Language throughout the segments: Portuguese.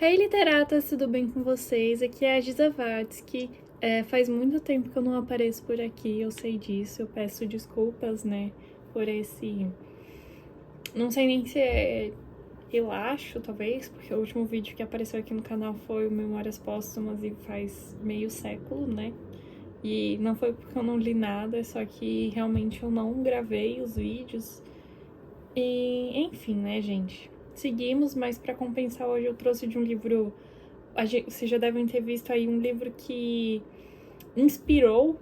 Hey, literatas, tudo bem com vocês? Aqui é a Giza Vatsky. Faz muito tempo que eu não apareço por aqui, eu sei disso. Eu peço desculpas, né, por esse... Não sei nem se é relaxo, talvez, porque o último vídeo que apareceu aqui no canal foi o Memórias Póstumas e faz meio século, né? E não foi porque eu não li nada, é só que realmente eu não gravei os vídeos. E, enfim, né, gente? Seguimos, mas para compensar hoje eu trouxe de um livro... Vocês já devem ter visto aí um livro que inspirou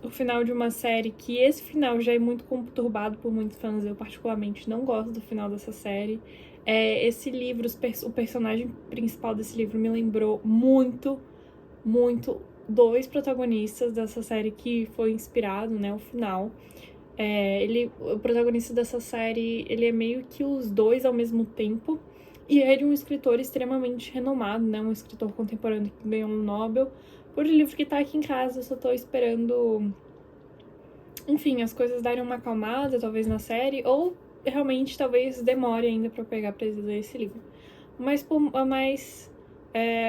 o final de uma série, que esse final já é muito conturbado por muitos fãs. Eu particularmente não gosto do final dessa série. Esse livro, o personagem principal desse livro me lembrou muito dois protagonistas dessa série que foi inspirado, né, o final. O protagonista dessa série, ele é meio que os dois ao mesmo tempo. E é de um escritor extremamente renomado, né? Um escritor contemporâneo que ganhou um Nobel por um livro que tá aqui em casa. Eu só tô esperando, enfim, as coisas darem uma acalmada, talvez na série, ou realmente talvez demore ainda pra eu pegar pra ler esse livro. Mas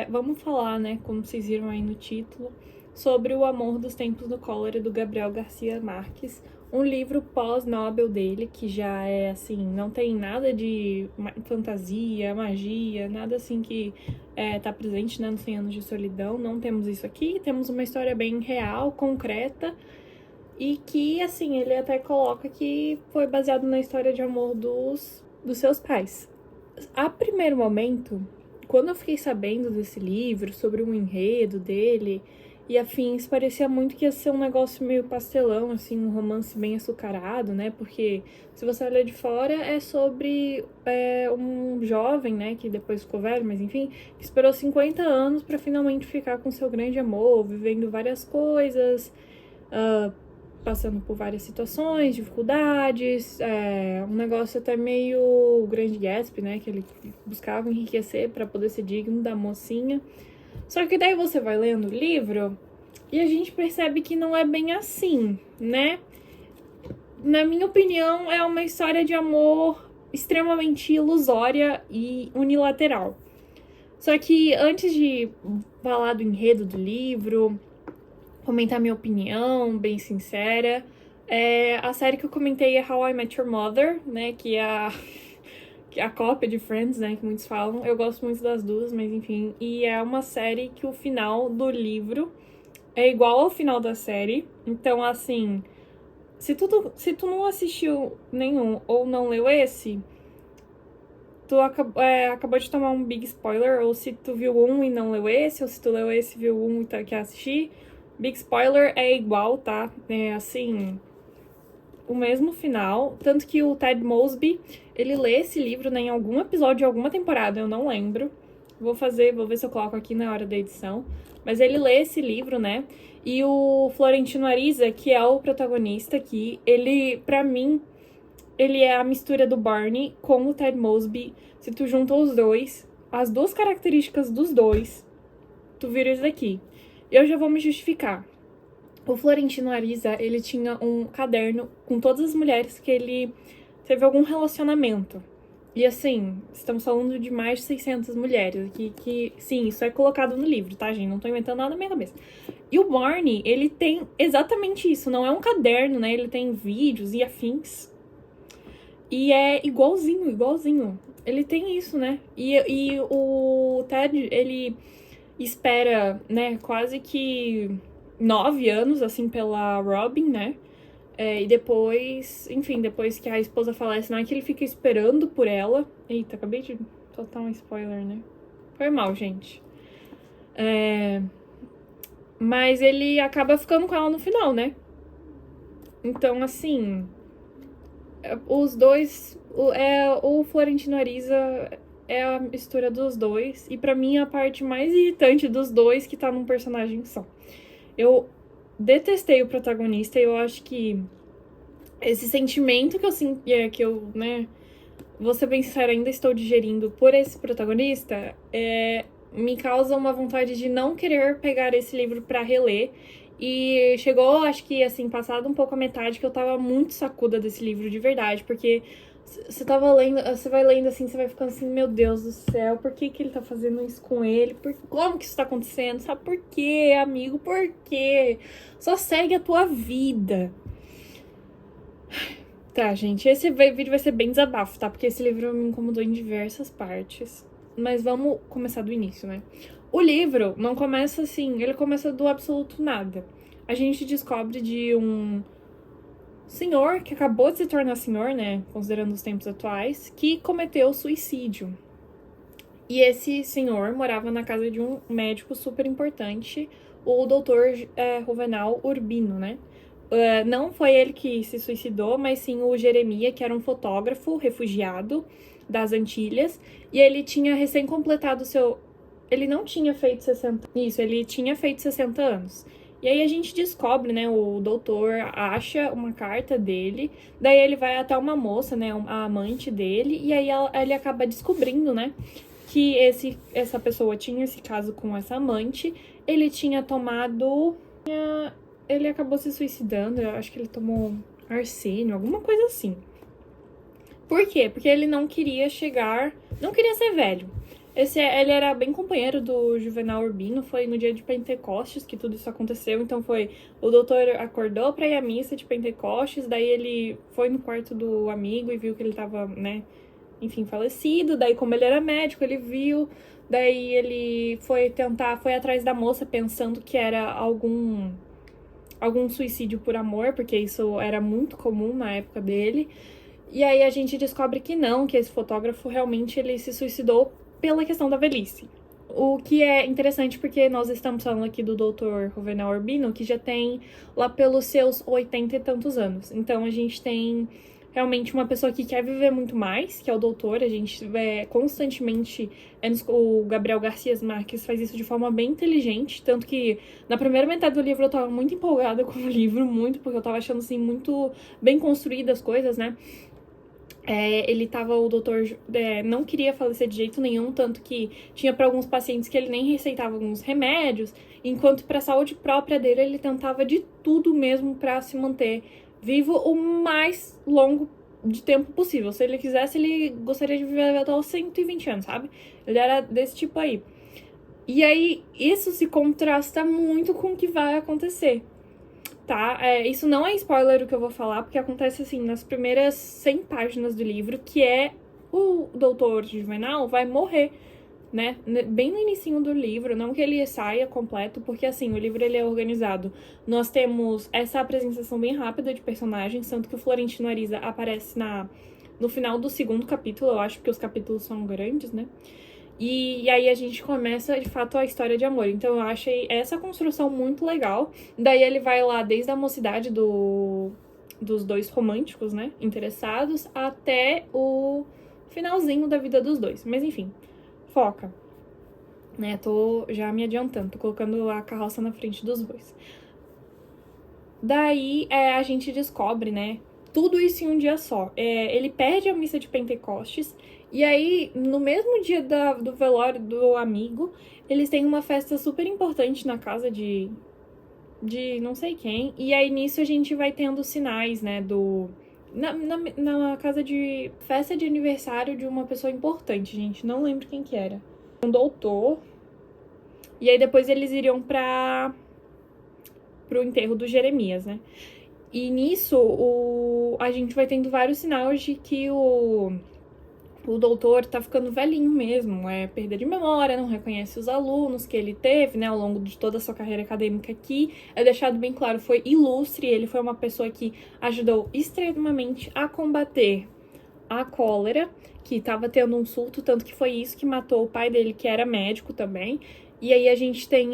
vamos falar, né, como vocês viram aí no título, sobre O Amor dos Tempos do Cólera, do Gabriel Garcia Marques, um livro pós-Nobel dele, que já é, assim, não tem nada de fantasia, magia, nada assim que tá presente, né, nos 100 Anos de Solidão. Não temos isso aqui, temos uma história bem real, concreta, e que, assim, ele até coloca que foi baseado na história de amor dos seus pais. A primeiro momento, quando eu fiquei sabendo desse livro, sobre o enredo dele e afins, parecia muito que ia ser um negócio meio pastelão, assim, um romance bem açucarado, né? Porque, se você olhar de fora, é sobre um jovem, né, que depois ficou velho, mas enfim, que esperou 50 anos pra finalmente ficar com seu grande amor, vivendo várias coisas, passando por várias situações, dificuldades, um negócio até meio Grande Gatsby, né, que ele buscava enriquecer para poder ser digno da mocinha. Só que daí você vai lendo o livro e a gente percebe que não é bem assim, né? Na minha opinião, é uma história de amor extremamente ilusória e unilateral. Só que antes de falar do enredo do livro, comentar minha opinião, bem sincera, a série que eu comentei é How I Met Your Mother, né, que é a cópia de Friends, né, que muitos falam. Eu gosto muito das duas, mas enfim. E é uma série que o final do livro é igual ao final da série. Então, assim, se tu não assistiu nenhum ou não leu esse, tu acabou de tomar um big spoiler. Ou se tu viu um e não leu esse, ou se tu leu esse e viu um e quer assistir, big spoiler, é igual, tá? É assim, o mesmo final, tanto que o Ted Mosby, ele lê esse livro, né, em algum episódio de alguma temporada, eu não lembro. Vou ver se eu coloco aqui na hora da edição. Mas ele lê esse livro, né? E o Florentino Ariza, que é o protagonista aqui, ele, pra mim, ele é a mistura do Barney com o Ted Mosby. Se tu junta os dois, as duas características dos dois, tu vira isso daqui. Eu já vou me justificar. O Florentino Ariza, ele tinha um caderno com todas as mulheres que ele teve algum relacionamento. E assim, estamos falando de mais de 600 mulheres, que sim, isso é colocado no livro, tá, gente? Não tô inventando nada na minha cabeça. E o Barney, ele tem exatamente isso, não é um caderno, né? Ele tem vídeos e afins. E é igualzinho. Ele tem isso, né? E o Ted, ele espera, né, quase que 9 anos, assim, pela Robin, né? E depois, enfim, depois que a esposa falece, não é que ele fica esperando por ela. Eita, acabei de soltar um spoiler, né? Foi mal, gente. Mas ele acaba ficando com ela no final, né? Então, assim, os dois... O Florentino Ariza é a mistura dos dois. E pra mim, a parte mais irritante dos dois que tá num personagem só. Eu detestei o protagonista e eu acho que esse sentimento que eu sinto, né, vou ser bem sincera, ainda estou digerindo por esse protagonista, me causa uma vontade de não querer pegar esse livro pra reler. E chegou, acho que, assim, passado um pouco a metade, que eu tava muito sacuda desse livro de verdade, porque Você tava lendo, você vai lendo assim, você vai ficando assim, meu Deus do céu, por que que ele tá fazendo isso com ele? Como que isso tá acontecendo? Sabe por quê, amigo? Por quê? Só segue a tua vida. Tá, gente, esse vídeo vai ser bem desabafo, tá? Porque esse livro me incomodou em diversas partes. Mas vamos começar do início, né? O livro não começa assim, ele começa do absoluto nada. A gente descobre de um senhor que acabou de se tornar senhor, né? Considerando os tempos atuais, que cometeu suicídio. E esse senhor morava na casa de um médico super importante, o doutor Juvenal Urbino, né? Não foi ele que se suicidou, mas sim o Jeremia, que era um fotógrafo refugiado das Antilhas, e ele tinha recém completado seu... Ele não tinha feito 60... Isso, ele tinha feito 60 anos. E aí a gente descobre, né, o doutor acha uma carta dele, daí ele vai até uma moça, né, a amante dele, e aí ele acaba descobrindo, né, que essa pessoa tinha esse caso com essa amante, ele tinha tomado... Ele acabou se suicidando, eu acho que ele tomou arsênio, alguma coisa assim. Por quê? Porque ele não queria não queria ser velho. Ele era bem companheiro do Juvenal Urbino, foi no dia de Pentecostes que tudo isso aconteceu, então o doutor acordou pra ir à missa de Pentecostes, daí ele foi no quarto do amigo e viu que ele tava, né, enfim, falecido, daí como ele era médico, ele viu, daí ele foi atrás da moça pensando que era algum suicídio por amor, porque isso era muito comum na época dele. E aí a gente descobre que não, que esse fotógrafo realmente ele se suicidou pela questão da velhice. O que é interessante porque nós estamos falando aqui do Dr. Juvenal Urbino, que já tem lá pelos seus 80 e tantos anos. Então a gente tem realmente uma pessoa que quer viver muito mais, que é o doutor. A gente vê constantemente... O Gabriel Garcia Marques faz isso de forma bem inteligente, tanto que na primeira metade do livro eu tava muito empolgada com o livro, porque eu tava achando, assim, muito bem construídas as coisas, né? O doutor não queria falecer de jeito nenhum, tanto que tinha para alguns pacientes que ele nem receitava alguns remédios, enquanto para a saúde própria dele ele tentava de tudo mesmo para se manter vivo o mais longo de tempo possível. Se ele quisesse, ele gostaria de viver até os 120 anos, sabe? Ele era desse tipo aí. E aí, isso se contrasta muito com o que vai acontecer. Tá? Isso não é spoiler o que eu vou falar, porque acontece assim nas primeiras 100 páginas do livro, que o doutor Juvenal vai morrer, né? Bem no inicinho do livro, não que ele saia completo, porque assim, o livro ele é organizado. Nós temos essa apresentação bem rápida de personagens, tanto que o Florentino Ariza aparece no final do segundo capítulo, eu acho que os capítulos são grandes, né? E aí a gente começa, de fato, a história de amor. Então eu achei essa construção muito legal. Daí ele vai lá desde a mocidade dos dois românticos, né, interessados, até o finalzinho da vida dos dois. Mas enfim, foca. Né, tô já me adiantando, tô colocando a carroça na frente dos bois. Daí a gente descobre, né, tudo isso em um dia só. Ele perde a missa de Pentecostes, e aí, no mesmo dia do velório do amigo, eles têm uma festa super importante na casa de não sei quem, e aí nisso a gente vai tendo sinais, né, na casa de festa de aniversário de uma pessoa importante, gente, não lembro quem que era. Um doutor, e aí depois eles iriam pro enterro do Jeremias, né. E nisso, a gente vai tendo vários sinais de que o doutor tá ficando velhinho mesmo, perda de memória, não reconhece os alunos que ele teve, né, ao longo de toda a sua carreira acadêmica aqui. É deixado bem claro, foi ilustre, ele foi uma pessoa que ajudou extremamente a combater a cólera, que tava tendo um surto, tanto que foi isso que matou o pai dele, que era médico também. E aí a gente tem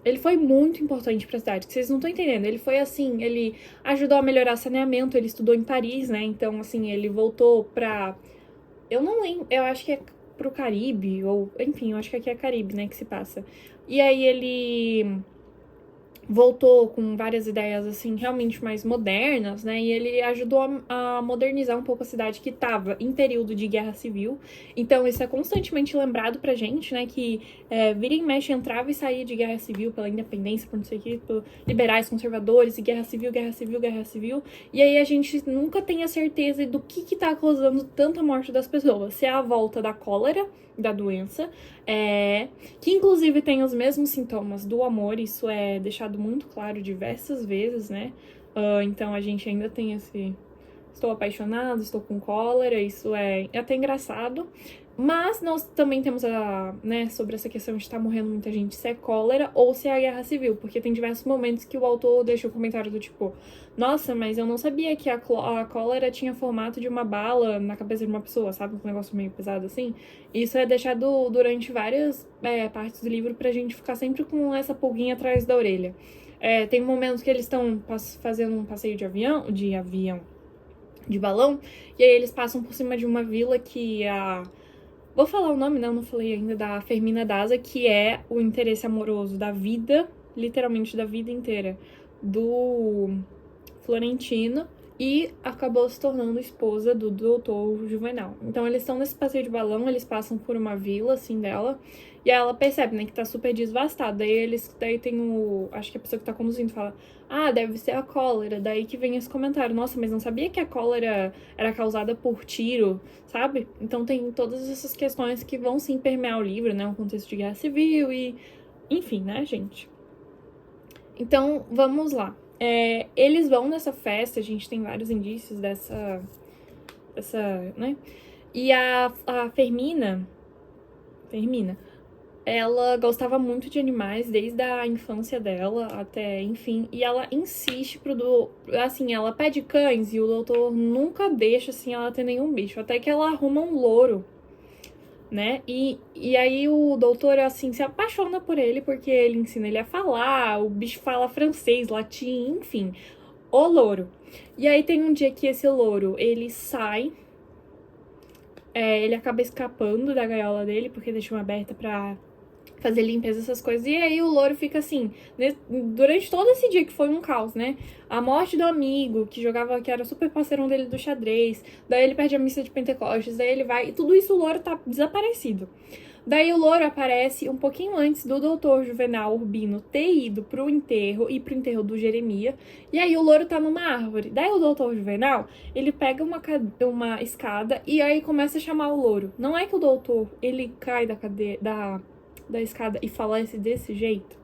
ele foi muito importante pra cidade, que vocês não estão entendendo. Ele foi assim, ele ajudou a melhorar saneamento, ele estudou em Paris, né? Então, assim, ele voltou pra... Eu não lembro, eu acho que é pro Caribe, ou... Enfim, eu acho que aqui é Caribe, né, que se passa. E aí ele voltou com várias ideias, assim, realmente mais modernas, né? E ele ajudou a modernizar um pouco a cidade que estava em período de guerra civil. Então, isso é constantemente lembrado pra gente, né? Que vira e mexe, entrava e saía de guerra civil pela independência, por não sei o que, por liberais, conservadores, e guerra civil, guerra civil, guerra civil. E aí a gente nunca tem a certeza do que tá causando tanta morte das pessoas. Se é a volta da cólera, da doença, que inclusive tem os mesmos sintomas do amor, isso é deixado muito claro diversas vezes, né? Então a gente ainda tem esse... Estou apaixonado, estou com cólera, isso é até engraçado. Mas nós também temos sobre essa questão de estar morrendo muita gente, se é cólera ou se é a guerra civil, porque tem diversos momentos que o autor deixa um comentário do tipo: nossa, mas eu não sabia que a cólera tinha formato de uma bala na cabeça de uma pessoa, sabe? Um negócio meio pesado assim. Isso é deixado durante várias partes do livro pra gente ficar sempre com essa pulguinha atrás da orelha. Tem momentos que eles estão fazendo um passeio de balão, e aí eles passam por cima de uma vila que Vou falar o nome, não falei ainda, da Fermina Daza, que é o interesse amoroso da vida, literalmente da vida inteira, do Florentino, e acabou se tornando esposa do doutor Juvenal. Então eles estão nesse passeio de balão, eles passam por uma vila, assim, dela, e aí ela percebe, né, que tá super devastada. Daí tem acho que a pessoa que tá conduzindo fala: ah, deve ser a cólera. Daí que vem esse comentário: nossa, mas não sabia que a cólera era causada por tiro, sabe? Então tem todas essas questões que vão sim permear o livro, né, um contexto de guerra civil e... enfim, né, gente? Então, vamos lá. Eles vão nessa festa, a gente tem vários indícios dessa né? E a Fermina, ela gostava muito de animais desde a infância dela até, enfim, e ela insiste assim, ela pede cães e o doutor nunca deixa, assim, ela ter nenhum bicho, até que ela arruma um louro, né? E aí o doutor, assim, se apaixona por ele porque ele ensina ele a falar, o bicho fala francês, latim, enfim, o louro. E aí tem um dia que esse louro, ele sai, ele acaba escapando da gaiola dele porque deixou aberta pra fazer limpeza, essas coisas. E aí o louro fica assim, durante todo esse dia que foi um caos, né? A morte do amigo, que era super parceirão dele do xadrez, daí ele perde a missa de Pentecostes, daí ele vai, e tudo isso o louro tá desaparecido. Daí o louro aparece um pouquinho antes do doutor Juvenal Urbino ter ido pro enterro e pro enterro do Jeremias. E aí o louro tá numa árvore. Daí o doutor Juvenal, ele pega uma escada e aí começa a chamar o louro. Não é que o doutor, ele cai da escada e falece desse jeito?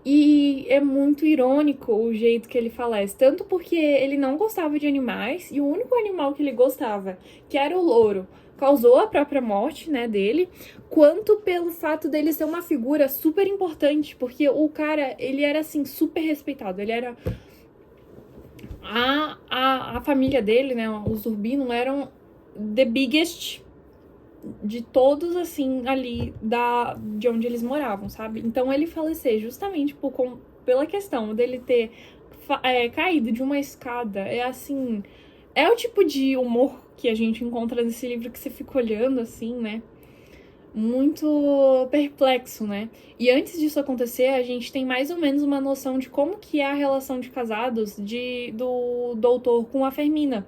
E é muito irônico o jeito que ele falece, tanto porque ele não gostava de animais e o único animal que ele gostava, que era o louro, causou a própria morte, né, dele, quanto pelo fato dele ser uma figura super importante, porque o cara, ele era, assim, super respeitado, ele era... A família dele, né, os Urbino, eram the biggest de todos, assim, ali de onde eles moravam, sabe? Então ele falecer justamente pela questão dele ter caído de uma escada, assim, é o tipo de humor que a gente encontra nesse livro que você fica olhando, assim, né? Muito perplexo, né? E antes disso acontecer, a gente tem mais ou menos uma noção de como que é a relação de casados do doutor com a Fermina.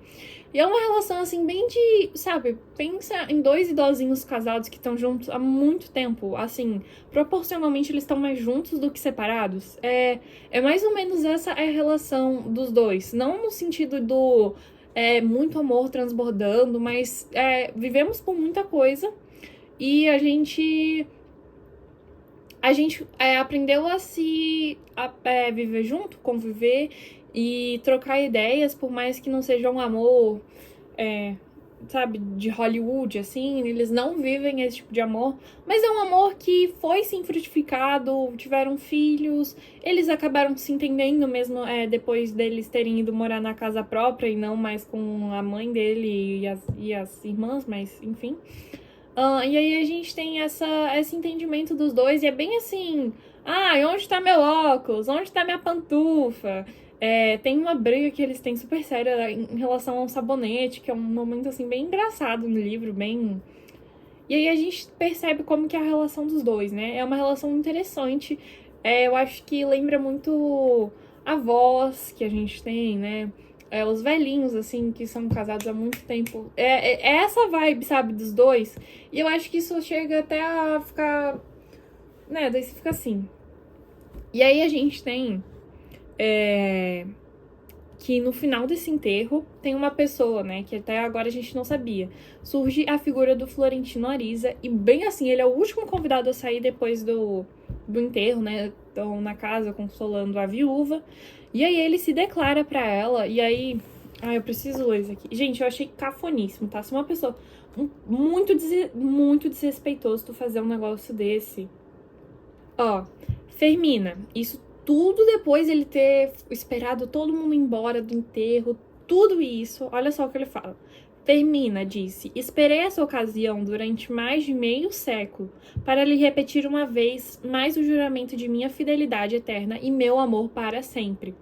E é uma relação, assim, bem sabe, pensa em dois idosinhos casados que estão juntos há muito tempo, assim, proporcionalmente eles estão mais juntos do que separados. É mais ou menos essa é a relação dos dois, não no sentido do muito amor transbordando, mas vivemos por muita coisa e a gente aprendeu a viver junto, conviver e trocar ideias, por mais que não seja um amor, sabe, de Hollywood, assim, eles não vivem esse tipo de amor, mas é um amor que foi, sim, frutificado, tiveram filhos, eles acabaram se entendendo mesmo depois deles terem ido morar na casa própria e não mais com a mãe dele e as irmãs, mas, enfim... e aí a gente tem esse entendimento dos dois, e é bem assim... onde tá meu óculos? Onde tá minha pantufa? Tem uma briga que eles têm super séria em relação ao sabonete, que é um momento, assim, bem engraçado no livro, bem... E aí a gente percebe como que é a relação dos dois, né? É uma relação interessante, Eu acho que lembra muito avós que a gente tem, né? Os velhinhos, assim, que são casados há muito tempo. É essa vibe, sabe, dos dois. E eu acho que isso chega até a ficar, né? Daí você fica assim. E aí a gente tem que no final desse enterro tem uma pessoa, né, que até agora a gente não sabia. Surge a figura do Florentino Ariza, e bem assim, ele é o último convidado a sair depois do enterro, né, estão na casa consolando a viúva, e aí ele se declara pra ela, e aí... eu preciso ler isso aqui. Gente, eu achei cafoníssimo, tá? Se uma pessoa muito desrespeitoso tu fazer um negócio desse. Ó, Fermina, isso tudo depois ele ter esperado todo mundo embora do enterro, tudo isso, olha só o que ele fala. Fermina disse: esperei essa ocasião durante mais de meio século para lhe repetir uma vez mais o juramento de minha fidelidade eterna e meu amor para sempre.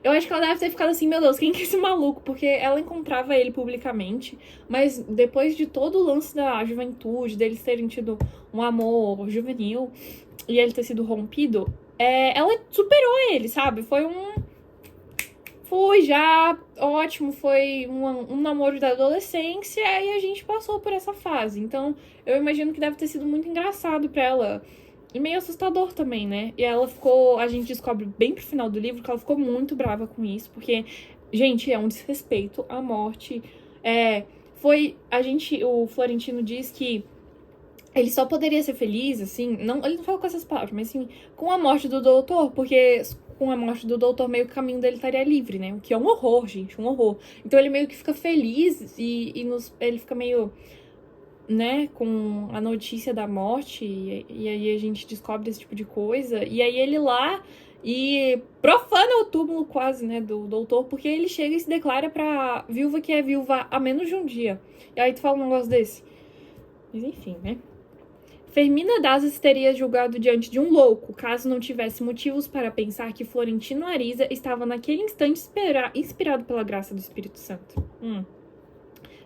Eu acho que ela deve ter ficado assim, meu Deus, quem que é esse maluco? Porque ela encontrava ele publicamente, mas depois de todo o lance da juventude, deles terem tido um amor juvenil e ele ter sido rompido, ela superou ele, sabe? Foi já ótimo, foi um namoro da adolescência e a gente passou por essa fase. Então, eu imagino que deve ter sido muito engraçado pra ela. E meio assustador também, né? E ela ficou... A gente descobre bem pro final do livro que ela ficou muito brava com isso. Porque, gente, é um desrespeito à morte. O Florentino diz que ele só poderia ser feliz, assim... Não, ele não falou com essas palavras, mas assim... Com a morte do doutor, porque... Com a morte do doutor, meio que o caminho dele estaria livre, né? O que é um horror, gente, um horror. Então ele meio que fica feliz ele fica meio... né, com a notícia da morte, e aí a gente descobre esse tipo de coisa, e aí ele lá e profana o túmulo quase, né, do doutor, porque ele chega e se declara pra viúva que é viúva há menos de um dia. E aí tu fala um negócio desse. Mas enfim, né. Fermina Daza teria julgado diante de um louco, caso não tivesse motivos para pensar que Florentino Ariza estava naquele instante inspirado pela graça do Espírito Santo.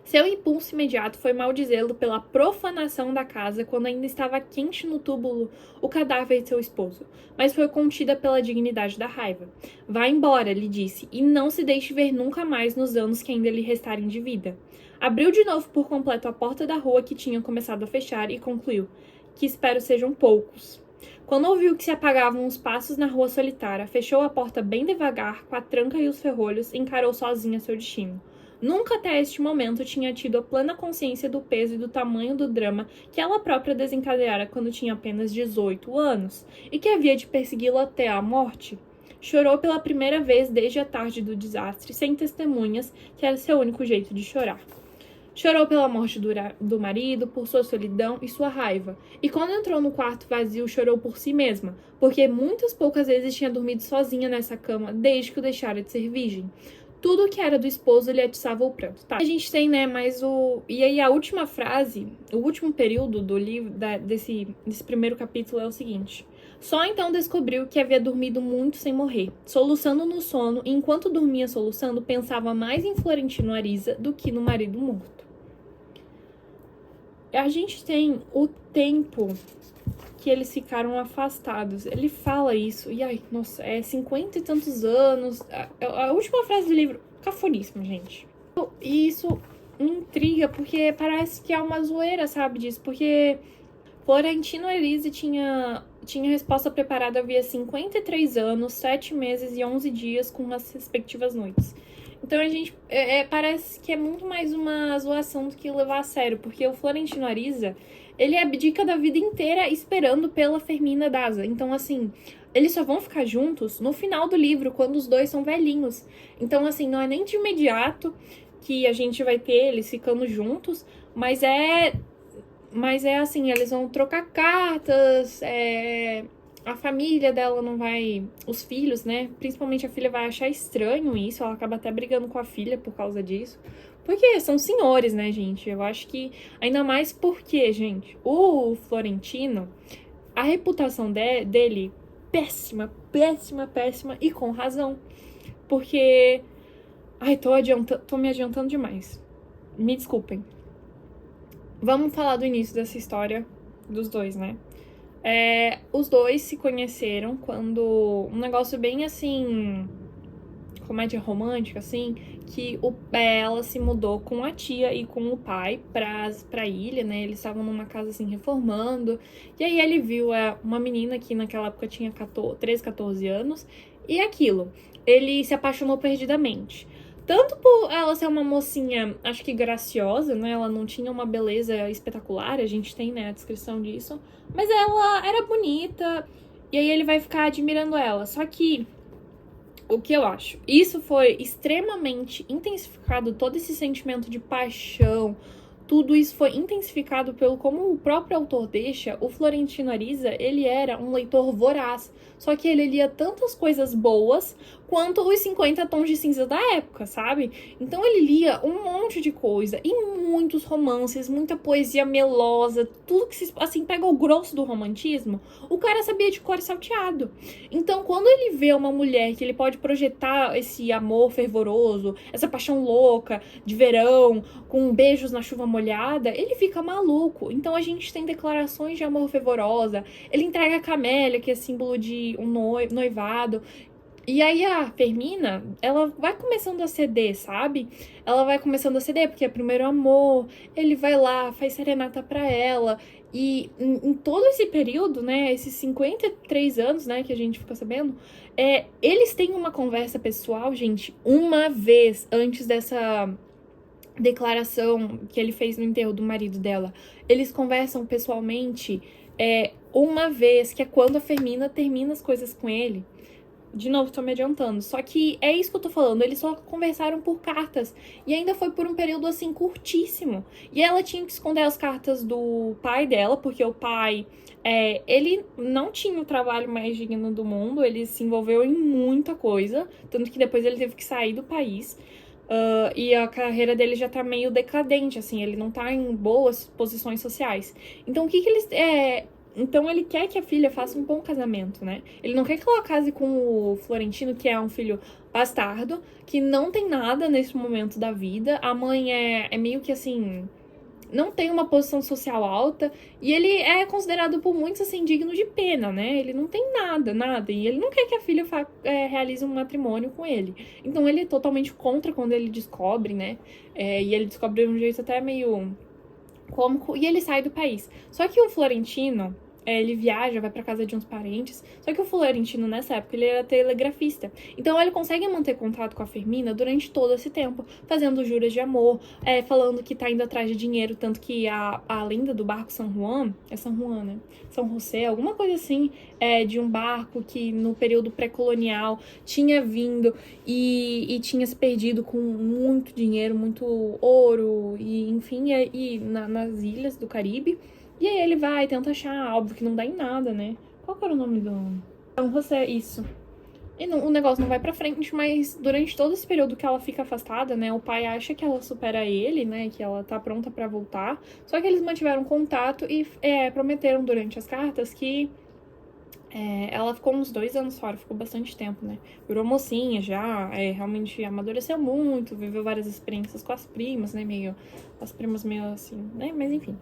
Seu impulso imediato foi maldizê-lo pela profanação da casa quando ainda estava quente no túmulo o cadáver de seu esposo, mas foi contida pela dignidade da raiva. Vá embora, lhe disse, e não se deixe ver nunca mais nos anos que ainda lhe restarem de vida. Abriu de novo por completo a porta da rua que tinha começado a fechar e concluiu: que espero sejam poucos. Quando ouviu que se apagavam os passos na rua solitária, fechou a porta bem devagar, com a tranca e os ferrolhos, e encarou sozinha seu destino. Nunca até este momento tinha tido a plena consciência do peso e do tamanho do drama que ela própria desencadeara quando tinha apenas 18 anos, e que havia de persegui-la até a morte. Chorou pela primeira vez desde a tarde do desastre, sem testemunhas, que era seu único jeito de chorar. Chorou pela morte do marido, por sua solidão e sua raiva. E quando entrou no quarto vazio, chorou por si mesma, porque muitas poucas vezes tinha dormido sozinha nessa cama desde que o deixara de ser virgem. Tudo que era do esposo lhe atiçava o pranto. Tá. A gente tem, né, E aí a última frase, o último período do livro, desse primeiro capítulo é o seguinte: só então descobriu que havia dormido muito sem morrer, soluçando no sono, e enquanto dormia soluçando, pensava mais em Florentino Ariza do que no marido morto. A gente tem o tempo que eles ficaram afastados. Ele fala isso, e ai, nossa, 50 e tantos anos. A última frase do livro, cafoníssima, gente. E isso me intriga, porque parece que é uma zoeira, sabe, disso. Porque Florentino Ariza tinha resposta preparada havia 53 anos, 7 meses e 11 dias com as respectivas noites. Então a gente parece que é muito mais uma zoação do que levar a sério, porque o Florentino Ariza, ele abdica da vida inteira esperando pela Fermina Daza. Então, assim, eles só vão ficar juntos no final do livro, quando os dois são velhinhos. Então, assim, não é nem de imediato que a gente vai ter eles ficando juntos, mas é assim, eles vão trocar cartas, a família dela não vai... Os filhos, né? Principalmente a filha vai achar estranho isso. Ela acaba até brigando com a filha por causa disso. Porque são senhores, né, gente? Eu acho que... Ainda mais porque, gente, o Florentino, a reputação dele, péssima. E com razão. Porque... Ai, tô me adiantando demais. Me desculpem. Vamos falar do início dessa história dos dois, né? Os dois se conheceram quando um negócio bem assim, comédia romântica, assim, que ela se mudou com a tia e com o pai pra ilha, né? Eles estavam numa casa assim reformando. E aí ele viu uma menina que naquela época tinha 13, 14 anos, e aquilo. Ele se apaixonou perdidamente. Tanto por ela ser uma mocinha, acho que graciosa, né? Ela não tinha uma beleza espetacular, a gente tem, né, a descrição disso. Mas ela era bonita, e aí ele vai ficar admirando ela. Só que, o que eu acho? Isso foi extremamente intensificado, todo esse sentimento de paixão, tudo isso foi intensificado pelo como o próprio autor deixa. O Florentino Ariza, ele era um leitor voraz, só que ele lia tantas coisas boas quanto os 50 tons de cinza da época, sabe? Então ele lia um monte de coisa, e muitos romances, muita poesia melosa, tudo que, assim, pega o grosso do romantismo, o cara sabia de cor e salteado. Então, quando ele vê uma mulher que ele pode projetar esse amor fervoroso, essa paixão louca de verão, com beijos na chuva molhada, ele fica maluco. Então a gente tem declarações de amor fervorosa, ele entrega a camélia, que é símbolo de um noivado. E aí a Fermina, ela vai começando a ceder, sabe? Ela vai começando a ceder, porque é primeiro amor, ele vai lá, faz serenata pra ela. E em todo esse período, né, esses 53 anos, né, que a gente fica sabendo, eles têm uma conversa pessoal, gente, uma vez antes dessa declaração que ele fez no enterro do marido dela. Eles conversam pessoalmente uma vez, que é quando a Fermina termina as coisas com ele. De novo, tô me adiantando. Só que é isso que eu tô falando. Eles só conversaram por cartas. E ainda foi por um período, assim, curtíssimo. E ela tinha que esconder as cartas do pai dela, porque o pai, ele não tinha o trabalho mais digno do mundo. Ele se envolveu em muita coisa. Tanto que depois ele teve que sair do país. E a carreira dele já tá meio decadente, assim. Ele não tá em boas posições sociais. Então, o que que eles... Então ele quer que a filha faça um bom casamento, né? Ele não quer que ela case com o Florentino, que é um filho bastardo, que não tem nada nesse momento da vida. A mãe é meio que assim, não tem uma posição social alta, e ele é considerado por muitos assim digno de pena, né? Ele não tem nada, e ele não quer que a filha realize um matrimônio com ele. Então ele é totalmente contra quando ele descobre, né? E ele descobre de um jeito até meio cômico, e ele sai do país. Só que o Florentino, ele viaja, vai pra casa de uns parentes. Só que o Florentino, nessa época, ele era telegrafista. Então, ele consegue manter contato com a Fermina durante todo esse tempo, fazendo juras de amor, falando que tá indo atrás de dinheiro. Tanto que a lenda do barco San Juan, San Juan, né? São José, alguma coisa assim, de um barco que no período pré-colonial tinha vindo e tinha se perdido com muito dinheiro, muito ouro, e enfim, nas ilhas do Caribe. E aí ele vai, tenta achar, óbvio que não dá em nada, né? Qual que era o nome do... Então, você, isso. E o negócio não vai pra frente, mas durante todo esse período que ela fica afastada, né? O pai acha que ela supera ele, né? Que ela tá pronta pra voltar. Só que eles mantiveram contato e prometeram durante as cartas que... ela ficou uns 2 anos fora, ficou bastante tempo, né? Virou mocinha já, realmente amadureceu muito, viveu várias experiências com as primas, né? As primas meio assim, né? Mas enfim...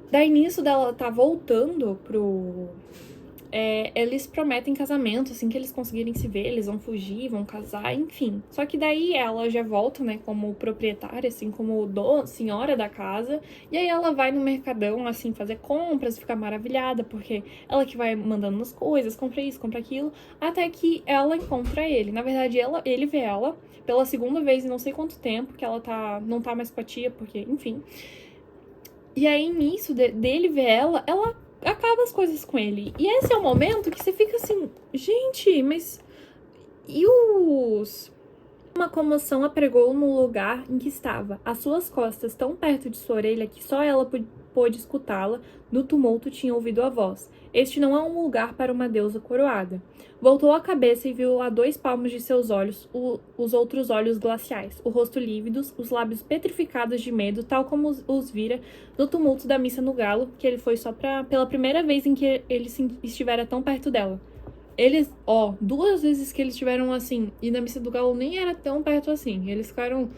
Daí, nisso dela tá voltando eles prometem casamento, assim que eles conseguirem se ver, eles vão fugir, vão casar, enfim. Só que daí ela já volta, né, como proprietária, assim, como senhora da casa. E aí ela vai no mercadão, assim, fazer compras, ficar maravilhada, porque ela que vai mandando as coisas, compra isso, compra aquilo, até que ela encontra ele. Na verdade, ele vê ela pela segunda vez em não sei quanto tempo, que ela não tá mais com a tia, porque, enfim... E aí, nisso, dele ver ela acaba as coisas com ele. E esse é o momento que você fica assim, gente, mas... E os... Uma comoção a pregou no lugar em que estava, as suas costas tão perto de sua orelha que só ela pôde escutá-la. No tumulto tinha ouvido a voz. Este não é um lugar para uma deusa coroada. Voltou a cabeça e viu a 2 palmos de seus olhos os outros olhos glaciais, o rosto lívidos, os lábios petrificados de medo, tal como os vira no tumulto da missa no galo, que ele foi só pela primeira vez em que ele estivera tão perto dela. Eles, 2 vezes que eles estiveram assim, e na missa do galo nem era tão perto assim. Eles ficaram,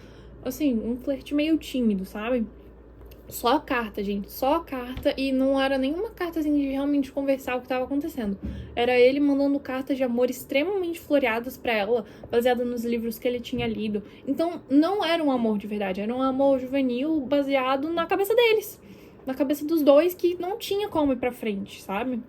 assim, um flerte meio tímido, sabe? Só carta, gente, só carta, e não era nenhuma carta assim de realmente conversar o que estava acontecendo. Era ele mandando cartas de amor extremamente floreadas pra ela, baseada nos livros que ele tinha lido. Então, não era um amor de verdade, era um amor juvenil baseado na cabeça deles, na cabeça dos dois, que não tinha como ir pra frente, sabe?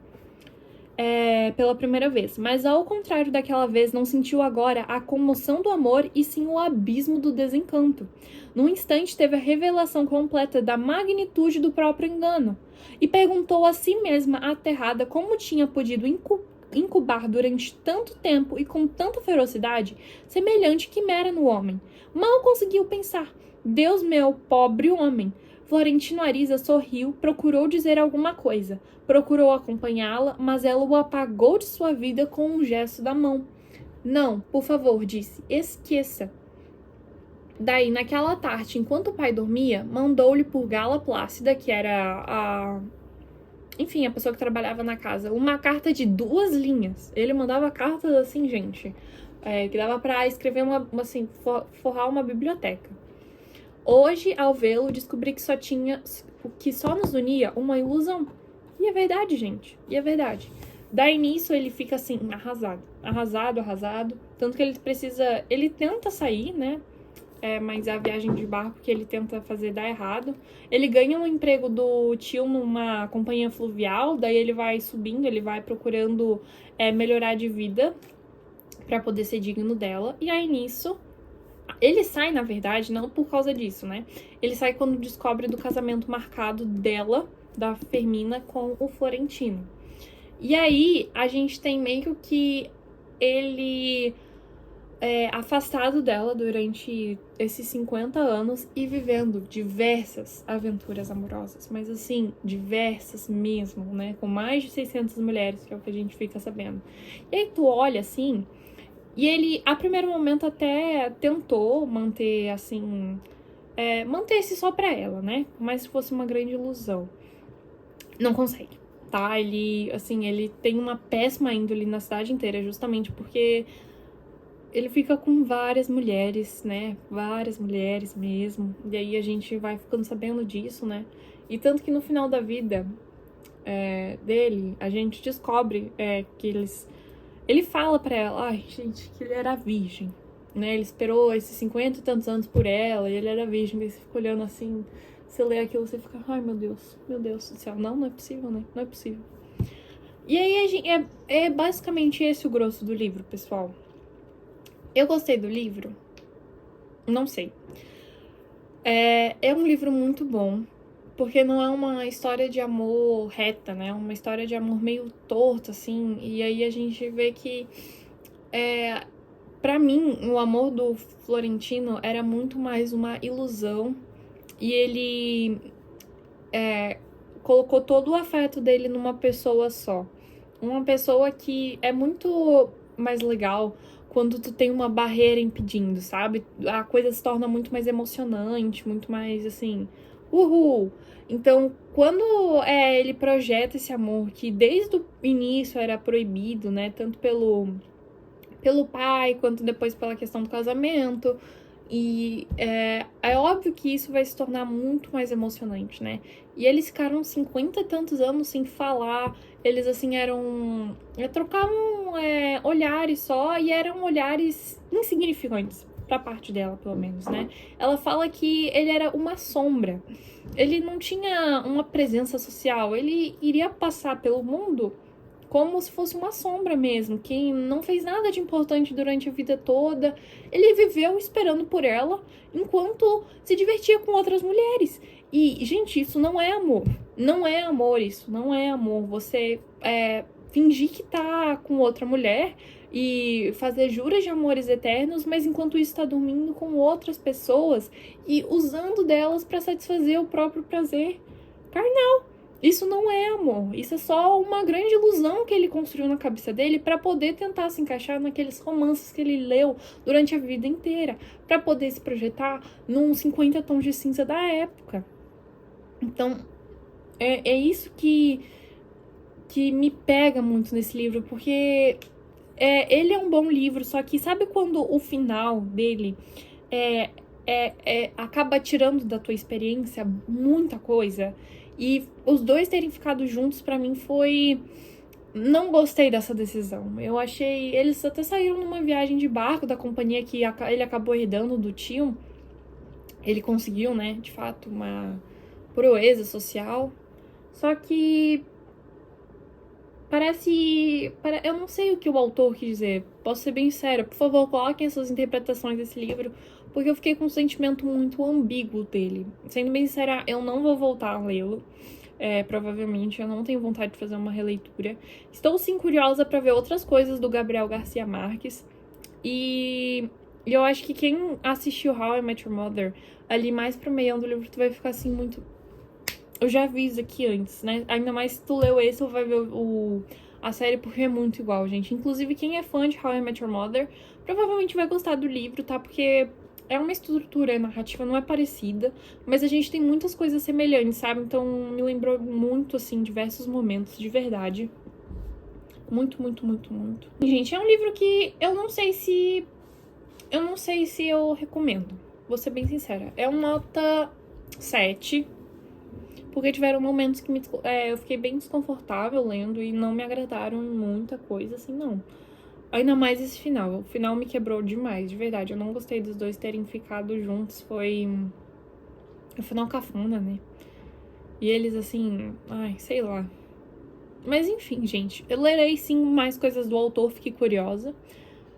Pela primeira vez, mas ao contrário daquela vez, não sentiu agora a comoção do amor e sim o abismo do desencanto. Num instante teve a revelação completa da magnitude do próprio engano e perguntou a si mesma, aterrada, como tinha podido incubar durante tanto tempo e com tanta ferocidade semelhante quimera no homem. Mal conseguiu pensar. Deus meu, pobre homem! Florentino Ariza sorriu, procurou dizer alguma coisa. Procurou acompanhá-la, mas ela o apagou de sua vida com um gesto da mão. Não, por favor, disse, esqueça. Daí, naquela tarde, enquanto o pai dormia, mandou-lhe por Gala Plácida, que era a pessoa que trabalhava na casa, uma carta de 2 linhas. Ele mandava cartas assim, gente, que dava pra escrever forrar uma biblioteca. Hoje, ao vê-lo, descobri que só nos unia uma ilusão. E é verdade, gente. E é verdade. Daí nisso ele fica assim, arrasado. Tanto que ele tenta sair, né? Mas a viagem de barco que ele tenta fazer dá errado. Ele ganha um emprego do tio numa companhia fluvial, daí ele vai subindo, ele vai procurando melhorar de vida pra poder ser digno dela. E aí nisso, ele sai, na verdade, não por causa disso, né? Ele sai quando descobre do casamento marcado dela, da Fermina, com o Florentino. E aí, a gente tem meio que ele afastado dela durante esses 50 anos e vivendo diversas aventuras amorosas. Mas assim, diversas mesmo, né? Com mais de 600 mulheres, que é o que a gente fica sabendo. E aí tu olha assim... E ele, a primeiro momento, até tentou manter, assim... manter-se só pra ela, né? Mas se fosse uma grande ilusão. Não consegue, tá? Ele tem uma péssima índole na cidade inteira, justamente porque ele fica com várias mulheres, né? Várias mulheres mesmo. E aí a gente vai ficando sabendo disso, né? E tanto que no final da vida dele, a gente descobre que ele fala pra ela, ai, gente, que ele era virgem, né? Ele esperou esses 50 e tantos anos por ela, e ele era virgem, daí você fica olhando assim, você lê aquilo, você fica, ai, meu Deus do céu, não é possível, né? Não é possível. E aí, é basicamente esse o grosso do livro, pessoal. Eu gostei do livro? Não sei. É um livro muito bom, porque não é uma história de amor reta, né? É uma história de amor meio torta, assim. E aí a gente vê que, pra mim, o amor do Florentino era muito mais uma ilusão. E ele colocou todo o afeto dele numa pessoa só. Uma pessoa que é muito mais legal quando tu tem uma barreira impedindo, sabe? A coisa se torna muito mais emocionante, muito mais, assim, uhul! Então, quando ele projeta esse amor que desde o início era proibido, né? Tanto pelo pai, quanto depois pela questão do casamento. E é óbvio que isso vai se tornar muito mais emocionante, né? E eles ficaram 50 e tantos anos sem falar. Eles, assim, trocavam olhares só, e eram olhares insignificantes, pra parte dela, pelo menos, né? Ela fala que ele era uma sombra. Ele não tinha uma presença social. Ele iria passar pelo mundo como se fosse uma sombra mesmo, que não fez nada de importante durante a vida toda. Ele viveu esperando por ela, enquanto se divertia com outras mulheres. E, gente, isso não é amor. Não é amor isso, não é amor. Você fingir que tá com outra mulher e fazer juras de amores eternos, mas enquanto isso tá dormindo com outras pessoas e usando delas pra satisfazer o próprio prazer carnal. Isso não é amor, isso é só uma grande ilusão que ele construiu na cabeça dele para poder tentar se encaixar naqueles romances que ele leu durante a vida inteira, para poder se projetar num 50 tons de cinza da época. Então, é isso que me pega muito nesse livro, porque ele é um bom livro, só que sabe quando o final dele acaba tirando da tua experiência muita coisa. E os dois terem ficado juntos, pra mim, foi... Não gostei dessa decisão. Eu achei... Eles até saíram numa viagem de barco da companhia que ele acabou herdando do tio. Ele conseguiu, né, de fato, uma proeza social. Só que... Eu não sei o que o autor quis dizer. Posso ser bem séria. Por favor, coloquem essas interpretações desse livro, porque eu fiquei com um sentimento muito ambíguo dele. Sendo bem sincera, eu não vou voltar a lê-lo. Provavelmente, eu não tenho vontade de fazer uma releitura. Estou, sim, curiosa para ver outras coisas do Gabriel Garcia Marques. E eu acho que quem assistiu How I Met Your Mother, ali mais pro meio do livro, tu vai ficar assim muito... Eu já vi isso aqui antes, né? Ainda mais se tu leu esse, ou vai ver a série, porque é muito igual, gente. Inclusive, quem é fã de How I Met Your Mother provavelmente vai gostar do livro, tá? Porque é uma estrutura, a narrativa não é parecida, mas a gente tem muitas coisas semelhantes, sabe? Então, me lembrou muito, assim, diversos momentos, de verdade. Muito, muito, muito, muito. E, gente, é um livro que eu não sei se eu recomendo. Vou ser bem sincera. É uma nota 7. Porque tiveram momentos que eu fiquei bem desconfortável lendo e não me agradaram muita coisa, assim, não. Ainda mais esse final. O final me quebrou demais, de verdade. Eu não gostei dos dois terem ficado juntos. Foi o final cafona, né? E eles, assim... Ai, sei lá. Mas, enfim, gente. Eu lerei, sim, mais coisas do autor. Fiquei curiosa.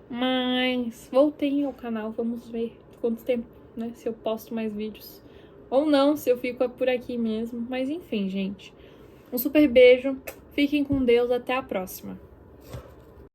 Mas voltei ao canal. Vamos ver quanto tempo, né? Se eu posto mais vídeos. Ou não, se eu fico por aqui mesmo. Mas enfim, gente. Um super beijo. Fiquem com Deus. Até a próxima.